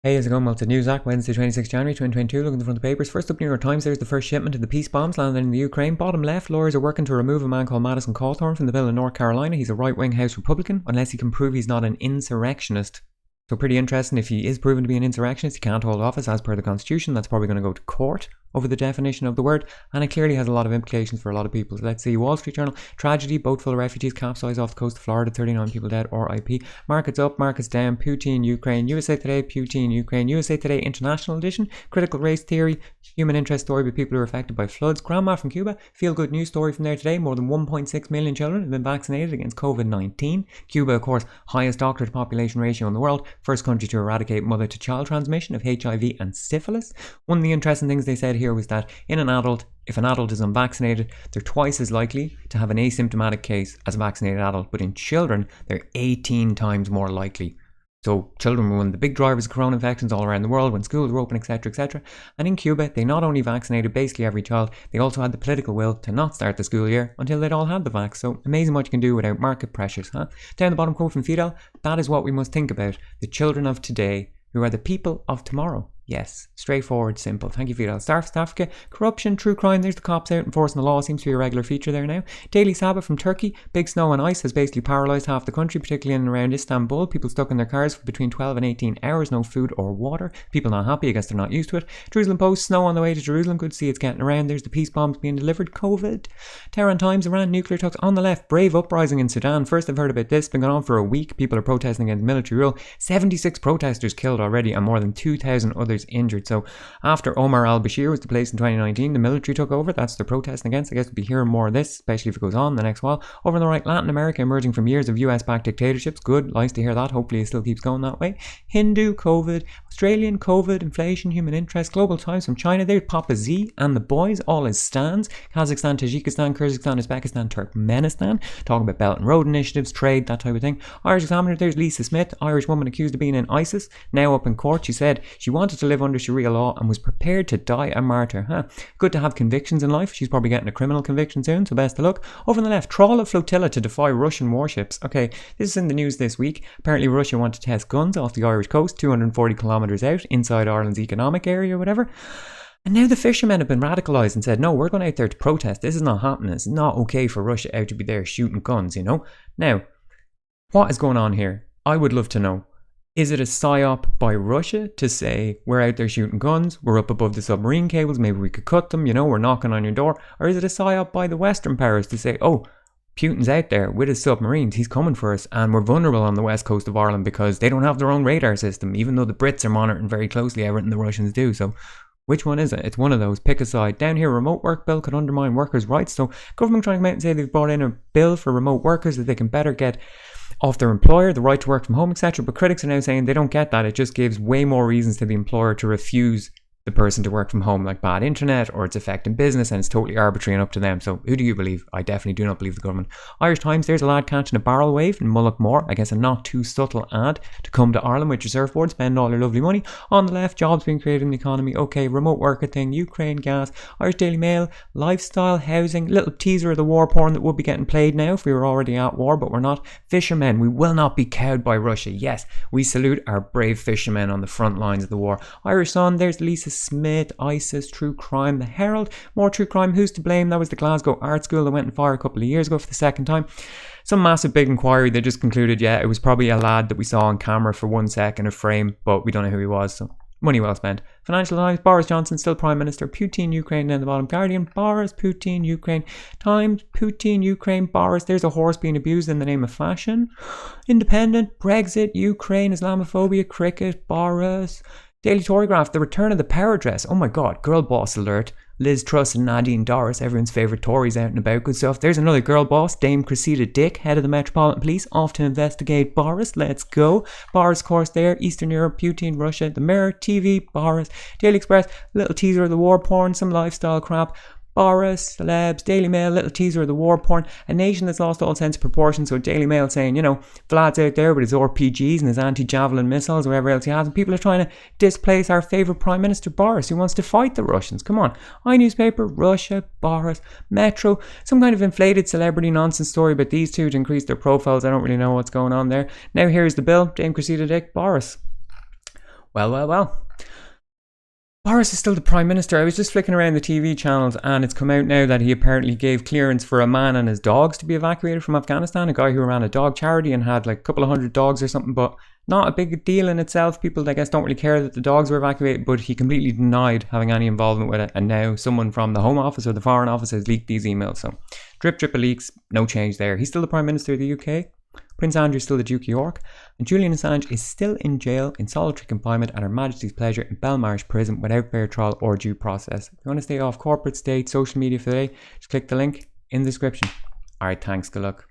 Hey, how's it going? Well, it's a news Acc Wednesday, 26 January 2022. Looking at the front of the papers. First up, New York Times. There's the first shipment of the peace bombs landed in the Ukraine. Bottom left, lawyers are working to remove a man called Madison Cawthorn from the bill in North Carolina. He's a right-wing House Republican, unless he can prove he's not an insurrectionist. So pretty interesting. If he is proven to be an insurrectionist, he can't hold office as per the Constitution. That's probably going to go to court over the definition of the word, and it clearly has a lot of implications for a lot of people. So let's see. Wall Street Journal. Tragedy. Boat full of refugees capsized off the coast of Florida. 39 people dead. RIP. Markets up, markets down. Putin, Ukraine. USA Today. Putin, Ukraine. USA Today International Edition. Critical race theory. Human interest story by people who are affected by floods. Grandma from Cuba. Feel good news story from there today. More than 1.6 million children have been vaccinated against COVID-19. Cuba, of course, highest doctor to population ratio in the world. First country to eradicate mother-to-child transmission of HIV and syphilis. One of the interesting things they said here was that if an adult is unvaccinated, they're twice as likely to have an asymptomatic case as a vaccinated adult. But in children, they're 18 times more likely. So children were one of the big drivers of corona infections all around the world when schools were open, etc., etc. And in Cuba, they not only vaccinated basically every child, they also had the political will to not start the school year until they'd all had the vax. So amazing what you can do without market pressures, huh? Down the bottom quote from Fidel, that is what we must think about. The children of today, who are the people of tomorrow. Yes, straightforward, simple. Thank you, Fidel. South Africa, corruption, true crime. There's the cops out enforcing the law. Seems to be a regular feature there now. Daily Sabbath from Turkey. Big snow and ice has basically paralysed half the country, particularly in and around Istanbul. People stuck in their cars for between 12 and 18 hours. No food or water. People not happy. I guess they're not used to it. Jerusalem Post, snow on the way to Jerusalem. Good to see it's getting around. There's the peace bombs being delivered. COVID. Tehran Times, Iran nuclear talks on the left. Brave uprising in Sudan. First I've heard about this. Been going on for a week. People are protesting against military rule. 76 protesters killed already and more than 2,000 others injured. So after Omar al-Bashir was displaced in 2019, the military took over. That's what they're protesting against. I guess we'll be hearing more of this, especially if it goes on the next while. Over on the right, Latin America emerging from years of US-backed dictatorships. Good, nice to hear that. Hopefully it still keeps going that way. Hindu, COVID, Australian, COVID, inflation, human interest, Global Times from China. There's Papa Z and the boys, all his stands. Kazakhstan, Tajikistan, Kyrgyzstan, Uzbekistan, Turkmenistan. Talking about Belt and Road initiatives, trade, that type of thing. Irish Examiner, there's Lisa Smith, Irish woman accused of being in ISIS, now up in court. She said she wanted to live under Sharia law and was prepared to die a martyr. Huh? Good to have convictions in life. She's probably getting a criminal conviction soon, so best of luck. Over on the left, trawl of flotilla to defy Russian warships. Okay, this is in the news this week. Apparently Russia want to test guns off the Irish coast, 240 kilometres out, inside Ireland's economic area or whatever. And now the fishermen have been radicalised and said, no, we're going out there to protest. This is not happening. It's not okay for Russia out to be there shooting guns, you know. Now, what is going on here? I would love to know. Is it a psyop by Russia to say, we're out there shooting guns, we're up above the submarine cables, maybe we could cut them, you know, we're knocking on your door? Or is it a psyop by the Western powers to say, oh, Putin's out there with his submarines, he's coming for us, and we're vulnerable on the west coast of Ireland because they don't have their own radar system, even though the Brits are monitoring very closely everything the Russians do. So which one is it? It's one of those. Pick a side. Down here, remote work bill could undermine workers' rights. So government trying to come out and say they've brought in a bill for remote workers that they can better get off their employer, the right to work from home, etc. But critics are now saying they don't get that. It just gives way more reasons to the employer to refuse the person to work from home, like bad internet or it's affecting business, and it's totally arbitrary and up to them. So who do you believe? I definitely do not believe the government. Irish Times, there's a lad catching a barrel wave in Mullaghmore. I guess a not too subtle ad to come to Ireland with your surfboard, spend all your lovely money. On the left, jobs being created in the economy. Okay, remote worker thing, Ukraine gas, Irish Daily Mail, lifestyle, housing, little teaser of the war porn that would be getting played now if we were already at war, but we're not. Fishermen, we will not be cowed by Russia. Yes, we salute our brave fishermen on the front lines of the war. Irish Sun, there's Lisa Smith, ISIS, true crime, the Herald, more true crime, who's to blame? That was the Glasgow Art School that went on fire a couple of years ago for the second time. Some massive big inquiry, they just concluded, yeah, it was probably a lad that we saw on camera for 1 sec in a frame, but we don't know who he was, so money well spent. Financial Times, Boris Johnson still Prime Minister, Putin, Ukraine down the bottom. Guardian, Boris, Putin, Ukraine. Times, Putin, Ukraine, Boris. There's a horse being abused in the name of fashion. Independent, Brexit, Ukraine, Islamophobia, cricket, Boris. Daily Torygraph, the return of the power dress. Oh my god, girl boss alert. Liz Truss and Nadine Dorris, everyone's favourite Tories out and about, good stuff. There's another girl boss, Dame Cressida Dick, head of the Metropolitan Police, off to investigate Boris. Let's go. Boris, of course, there. Eastern Europe, Putin, Russia, the Mirror, TV, Boris. Daily Express, little teaser of the war porn, some lifestyle crap. Boris, celebs, Daily Mail, little teaser of the war porn, a nation that's lost all sense of proportion. So Daily Mail saying, you know, Vlad's out there with his RPGs and his anti-javelin missiles, whatever else he has, and people are trying to displace our favourite Prime Minister Boris, who wants to fight the Russians. Come on. iNewspaper, Russia, Boris, Metro, some kind of inflated celebrity nonsense story about these two to increase their profiles. I don't really know what's going on there. Now here's the bill, Dame Cressida Dick, Boris. Well. Boris is still the Prime Minister. I was just flicking around the TV channels and it's come out now that he apparently gave clearance for a man and his dogs to be evacuated from Afghanistan. A guy who ran a dog charity and had like a couple of hundred dogs or something, but not a big deal in itself. People, I guess, don't really care that the dogs were evacuated, but he completely denied having any involvement with it. And now someone from the Home Office or the Foreign Office has leaked these emails. So drip of leaks, no change there. He's still the Prime Minister of the UK. Prince Andrew is still the Duke of York, and Julian Assange is still in jail in solitary confinement at Her Majesty's pleasure in Belmarsh Prison without fair trial or due process. If you want to stay off corporate, state, social media for today, just click the link in the description. Alright, thanks, good luck.